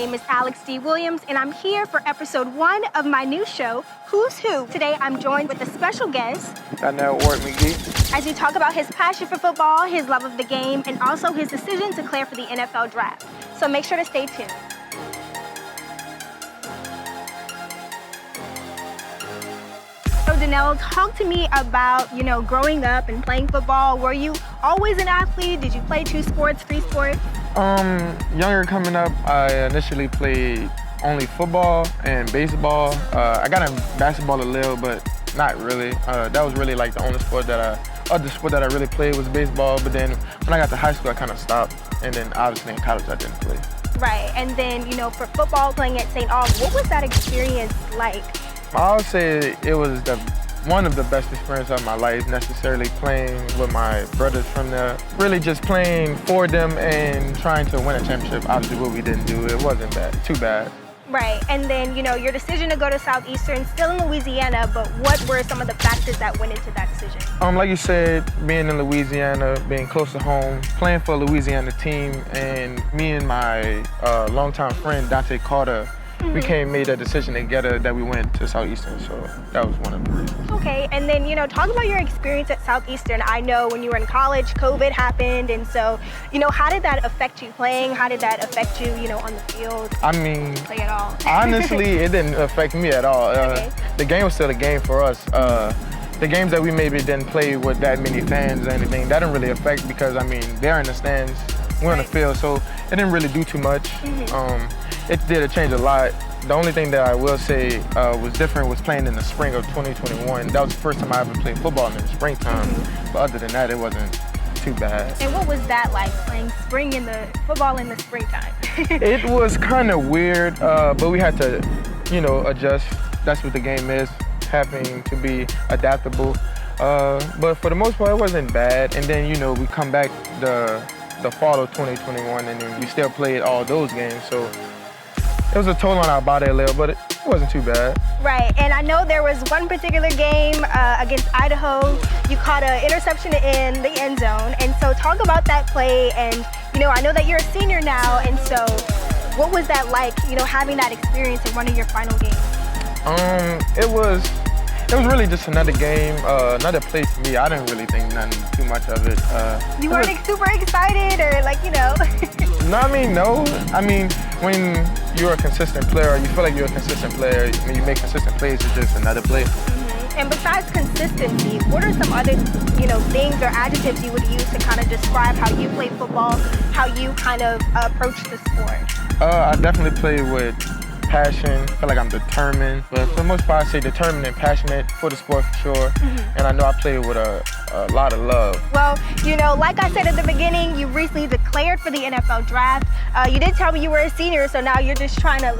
name is Alex D. Williams, and I'm here for episode 1 of my new show, Who's Who. Today, I'm joined with a special guest, Donniel Ward Magee, as we talk about his passion for football, his love of the game, and also his decision to declare for the NFL draft. So make sure to stay tuned. So Donniel, talk to me about, growing up and playing football. Were you always an athlete? Did you play 2 sports, 3 sports? Younger coming up, I initially played only football and baseball. I got in basketball a little, but not really. That was really like the only sport that I really played was baseball. But then when I got to high school, I kind of stopped. And then obviously in college, I didn't play. Right, and then, for football, playing at St. Aug, what was that experience like? I would say it was one of the best experiences of my life, necessarily playing with my brothers from there. Really just playing for them and trying to win a championship. Obviously what we didn't do, it wasn't too bad. Right, and then, your decision to go to Southeastern, still in Louisiana, but what were some of the factors that went into that decision? Like you said, being in Louisiana, being close to home, playing for a Louisiana team, and me and my longtime friend, Dante Carter, we made a decision together that we went to Southeastern, so that was one of the reasons. Okay, and then, talk about your experience at Southeastern. I know when you were in college, COVID happened, and so, how did that affect you playing? How did that affect you, on the field? Play at all? Honestly, it didn't affect me at all. Okay. The game was still a game for us. The games that we maybe didn't play with that many fans or anything, that didn't really affect because, they're in the stands, we're on the field, so it didn't really do too much. It did change a lot. The only thing that I will say was different was playing in the spring of 2021. That was the first time I ever played football in the springtime. But other than that, it wasn't too bad. And what was that like, playing football in the springtime? It was kind of weird, but we had to, adjust. That's what the game is, having to be adaptable. But for the most part, it wasn't bad. And then, we come back the fall of 2021, and then we still played all those games. So it was a toll on our body a little, but it wasn't too bad. Right, and I know there was one particular game against Idaho. You caught an interception in the end zone, and so talk about that play. And I know that you're a senior now, and so what was that like? Having that experience in one of your final games. It was really just another game, another play for me. I didn't really think nothing too much of it. You weren't super excited, or No. When you're a consistent player, you feel like you're a consistent player. When you make consistent plays, it's just another play. And besides consistency, what are some other, things or adjectives you would use to kind of describe how you play football, how you kind of approach the sport? I definitely play with passion. I feel like I'm determined, but for the most part, I say determined and passionate for the sport for sure. And I know I play with a lot of love. Well, like I said at the beginning, you recently declared for the NFL draft. You did tell me you were a senior, so now you're just trying to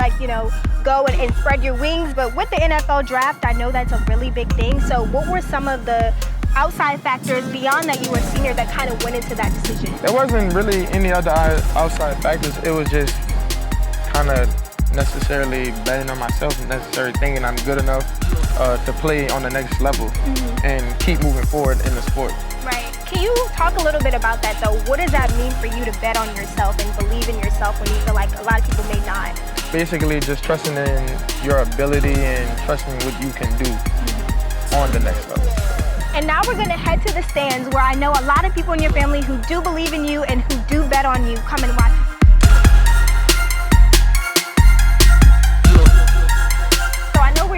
go and spread your wings. But with the NFL draft, I know that's a really big thing. So what were some of the outside factors beyond that you were a senior that kind of went into that decision? There wasn't really any other outside factors. It was just kind of necessarily betting on myself and necessarily thinking I'm good enough to play on the next level and keep moving forward in the sport. Right. Can you talk a little bit about that though? What does that mean for you to bet on yourself and believe in yourself when you feel like a lot of people may not? Basically just trusting in your ability and trusting what you can do on the next level. And now we're going to head to the stands where I know a lot of people in your family who do believe in you and who do bet on you. Come and watch.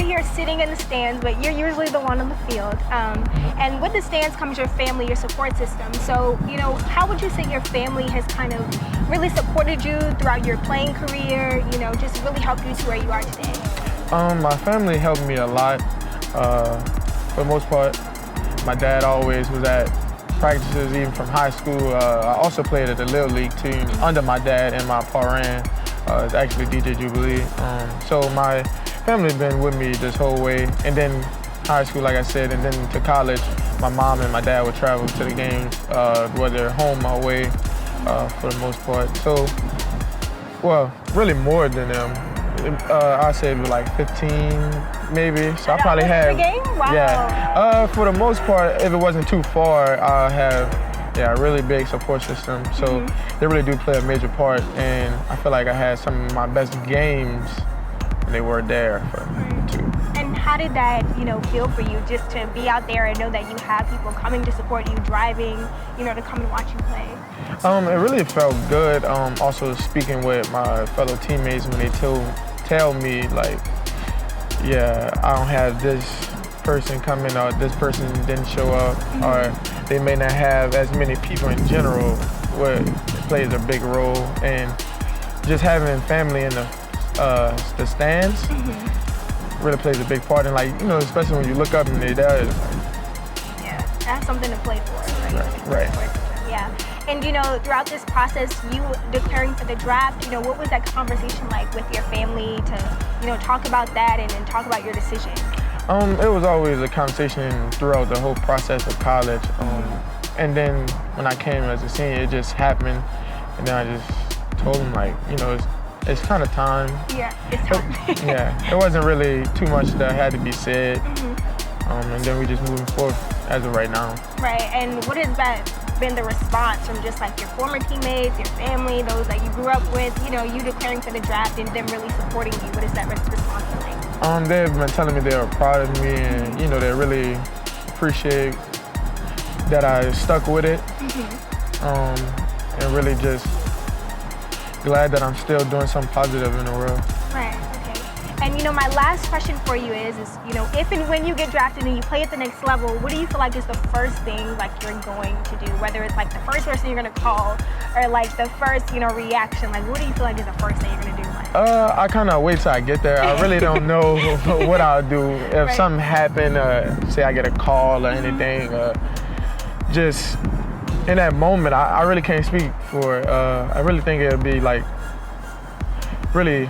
You're sitting in the stands, but you're usually the one on the field. And with the stands comes your family, your support system. So, how would you say your family has kind of really supported you throughout your playing career, just really helped you to where you are today? My family helped me a lot. For the most part, my dad always was at practices, even from high school. I also played at the Little League team under my dad and my parent. It's actually DJ Jubilee. So my family's been with me this whole way, and then high school, like I said, and then to college, my mom and my dad would travel to the games, whether home or away, for the most part. So, well, really more than them. I'd say it was like 15, maybe. So I probably have. Game? Wow. Yeah. For the most part, if it wasn't too far, I have Yeah, a really big support system. So they really do play a major part, and I feel like I had some of my best games, and they were there too. And how did that, feel for you, just to be out there and know that you have people coming to support you, driving, to come and watch you play? It really felt good. Also speaking with my fellow teammates when they tell me like, yeah, I don't have this person coming, or this person didn't show up, or they may not have as many people in general, what plays a big role. And just having family in the stands really plays a big part. And like, especially when you look up and they're there, it's like, yeah, that's something to play for. Right. Yeah. And throughout this process, you declaring for the draft, what was that conversation like with your family to, talk about that and talk about your decision? It was always a conversation throughout the whole process of college. And then when I came as a senior, it just happened. And then I just told them, like, it's kind of time. Yeah, it's time. Yeah, it wasn't really too much that had to be said. And then we just moving forward as of right now. Right, and what has been the response from just like your former teammates, your family, those that you grew up with, you declaring for the draft and them really supporting you? What is that response like? They've been telling me they were proud of me, and they really appreciate that I stuck with it. And really just glad that I'm still doing something positive in the world. Right, okay. And my last question for you is if and when you get drafted and you play at the next level, what do you feel like is the first thing like you're going to do? Whether it's like the first person you're gonna call or like the first, reaction, like what do you feel like is the first thing you're gonna do? I kind of wait till I get there. I really don't know what I'll do. If something happened, say I get a call or anything, just in that moment, I really can't speak for it. I really think it'll be like really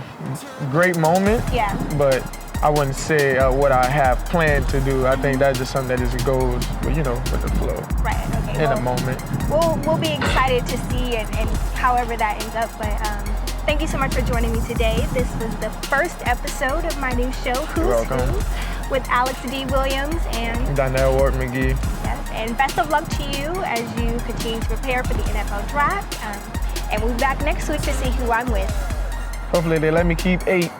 great moment. Yeah. But I wouldn't say what I have planned to do. I think that's just something that just goes, with the flow. Right. Okay. In the moment. We'll be excited to see and however that ends up. But thank you so much for joining me today. This was the first episode of my new show, Who's Who, with Alex D. Williams and Donniel Ward Magee. Yes, and best of luck to you as you continue to prepare for the NFL draft. And we'll be back next week to see who I'm with. Hopefully they let me keep 8.